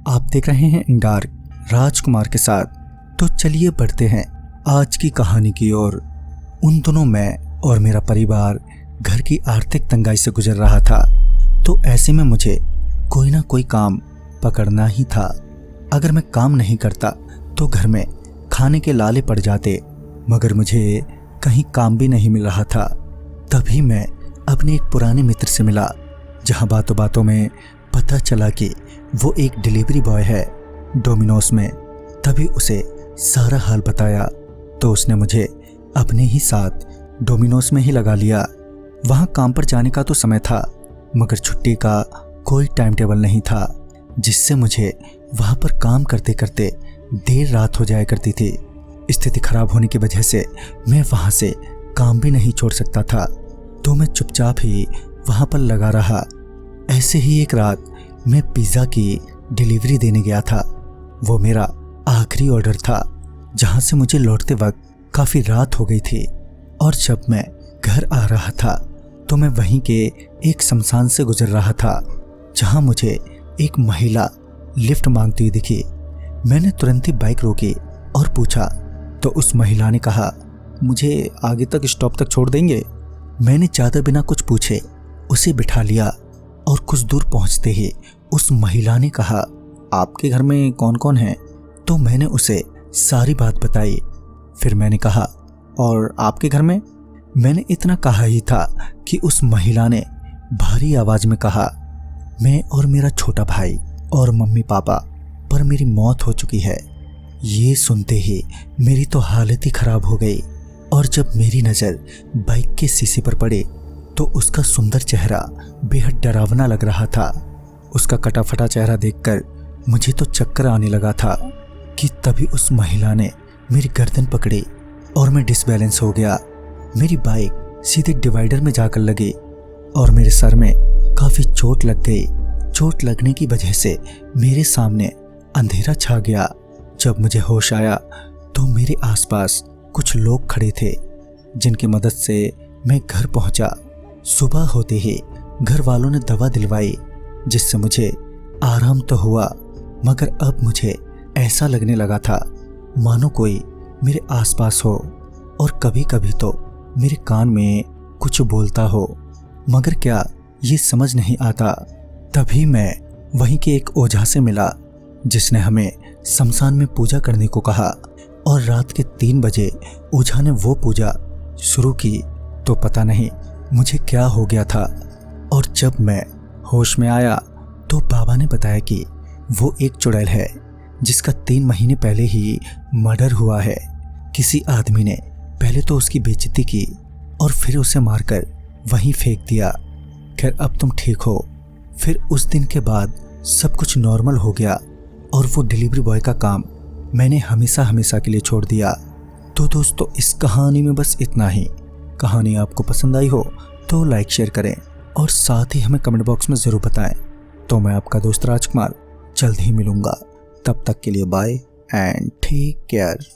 आप देख रहे हैं इंडार्क राजकुमार के साथ। तो चलिए बढ़ते हैं आज की कहानी की ओर। उन दिनों मैं और मेरा परिवार घर की आर्थिक तंगाई से गुजर रहा था, तो ऐसे में मुझे कोई ना कोई काम पकड़ना ही था। अगर मैं काम नहीं करता तो घर में खाने के लाले पड़ जाते, मगर मुझे कहीं काम भी नहीं मिल रहा था। तभी मैं अपने एक पुराने मित्र से मिला, जहां बातों बातों में पता चला कि वो एक डिलीवरी बॉय है डोमिनोज में। तभी उसे सारा हाल बताया तो उसने मुझे अपने ही साथ डोमिनोज में ही लगा लिया। वहां काम पर जाने का तो समय था, मगर छुट्टी का कोई टाइम टेबल नहीं था, जिससे मुझे वहां पर काम करते करते देर रात हो जाया करती थी। स्थिति खराब होने की वजह से मैं वहां से काम भी नहीं छोड़ सकता था, तो मैं चुपचाप ही वहां पर लगा रहा। ऐसे ही एक रात मैं पिज़्ज़ा की डिलीवरी देने गया था। वो मेरा आखिरी ऑर्डर था, जहां से मुझे लौटते वक्त काफ़ी रात हो गई थी। और जब मैं घर आ रहा था तो मैं वहीं के एक शमशान से गुजर रहा था, जहां मुझे एक महिला लिफ्ट मांगती हुई दिखी। मैंने तुरंत ही बाइक रोकी और पूछा, तो उस महिला ने कहा, मुझे आगे तक स्टॉप तक छोड़ देंगे। मैंने ज़्यादा बिना कुछ पूछे उसे बिठा लिया और कुछ दूर पहुंचते ही उस महिला ने कहा, आपके घर में कौन कौन है? तो मैंने उसे सारी बात बताई। फिर मैंने कहा, और आपके घर में? मैंने इतना कहा ही था कि उस महिला ने भारी आवाज में कहा, मैं और मेरा छोटा भाई और मम्मी पापा, पर मेरी मौत हो चुकी है। ये सुनते ही मेरी तो हालत ही खराब हो गई। और जब मेरी नज़र बाइक के शीशे पर पड़ी तो उसका सुंदर चेहरा बेहद डरावना लग रहा था। उसका कटा फटा चेहरा देखकर मुझे तो चक्कर आने लगा था कि तभी उस महिला ने मेरी गर्दन पकड़ी और मैं डिसबैलेंस हो गया। मेरी बाइक सीधे डिवाइडर में जाकर लगी और मेरे सर में काफ़ी चोट लग गई। चोट लगने की वजह से मेरे सामने अंधेरा छा गया। जब मुझे होश आया तो मेरे आसपास कुछ लोग खड़े थे, जिनकी मदद से मैं घर पहुंचा। सुबह होते ही घर वालों ने दवा दिलवाई, जिससे मुझे आराम तो हुआ, मगर अब मुझे ऐसा लगने लगा था मानो कोई मेरे आसपास हो और कभी कभी तो मेरे कान में कुछ बोलता हो, मगर क्या ये समझ नहीं आता। तभी मैं वहीं के एक ओझा से मिला, जिसने हमें शमशान में पूजा करने को कहा। और रात के 3 बजे ओझा ने वो पूजा शुरू की तो पता नहीं मुझे क्या हो गया था। और जब मैं होश में आया तो बाबा ने बताया कि वो एक चुड़ैल है, जिसका 3 महीने पहले ही मर्डर हुआ है। किसी आदमी ने पहले तो उसकी बेइज्जती की और फिर उसे मारकर वहीं फेंक दिया। खैर, अब तुम ठीक हो। फिर उस दिन के बाद सब कुछ नॉर्मल हो गया और वो डिलीवरी बॉय का काम मैंने हमेशा हमेशा के लिए छोड़ दिया। तो दोस्तों, इस कहानी में बस इतना ही। कहानी आपको पसंद आई हो तो लाइक शेयर करें और साथ ही हमें कमेंट बॉक्स में ज़रूर बताएं। तो मैं आपका दोस्त राजकुमार जल्द ही मिलूंगा। तब तक के लिए बाय एंड टेक केयर।